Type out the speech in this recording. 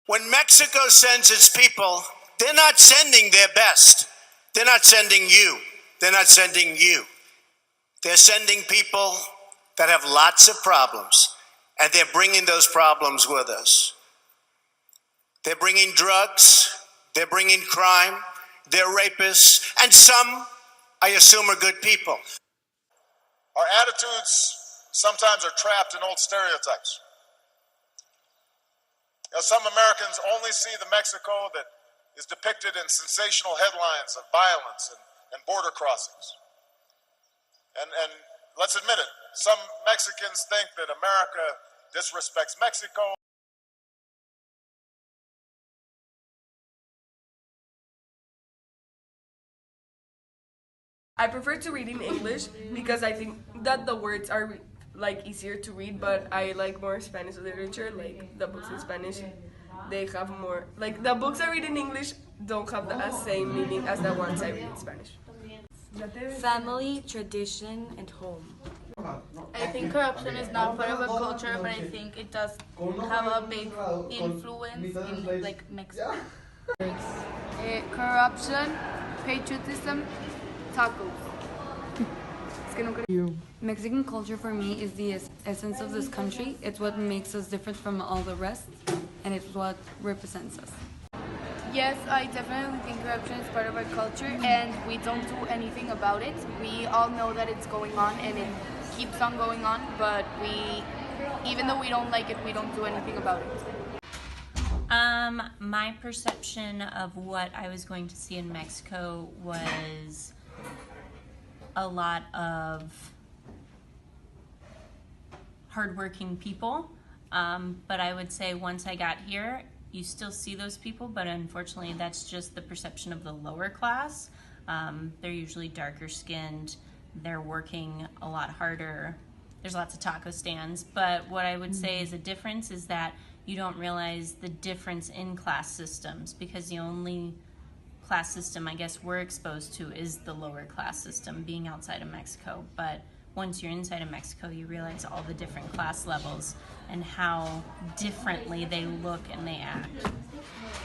When Mexico sends its people, they're not sending their best. They're not sending you. They're not sending you. They're sending people that have lots of problems, and they're bringing those problems with us. They're bringing drugs, they're bringing crime, they're rapists, and some, I assume, are good people. Our attitudes sometimes are trapped in old stereotypes. Some Americans only see the Mexico that is depicted in sensational headlines of violence and border crossings. And let's admit it, some Mexicans think that America disrespects Mexico. I prefer to read in English because I think that the words are like easier to read, but I like more Spanish literature, like the books in Spanish. They have more, like the books I read in English don't have the same meaning as the ones I read in Spanish. Family, tradition, and home. I think corruption is not part of a culture, but I think it does have a big influence in like Mexico. Corruption, patriotism, tacos. Mexican culture for me is the essence of this country. It's what makes us different from all the rest, and it's what represents us. Yes, I definitely think corruption is part of our culture, and we don't do anything about it. We all know that it's going on, and it keeps on going on, but even though we don't like it, we don't do anything about it. My perception of what I was going to see in Mexico was a lot of hardworking people, but I would say once I got here, you still see those people, but unfortunately that's just the perception of the lower class. They're usually darker skinned, they're working a lot harder, there's lots of taco stands, but what I would say is a difference is that you don't realize the difference in class systems, because the only class system I guess we're exposed to is the lower class system being outside of Mexico. But once you're inside of Mexico, you realize all the different class levels and how differently they look and they act.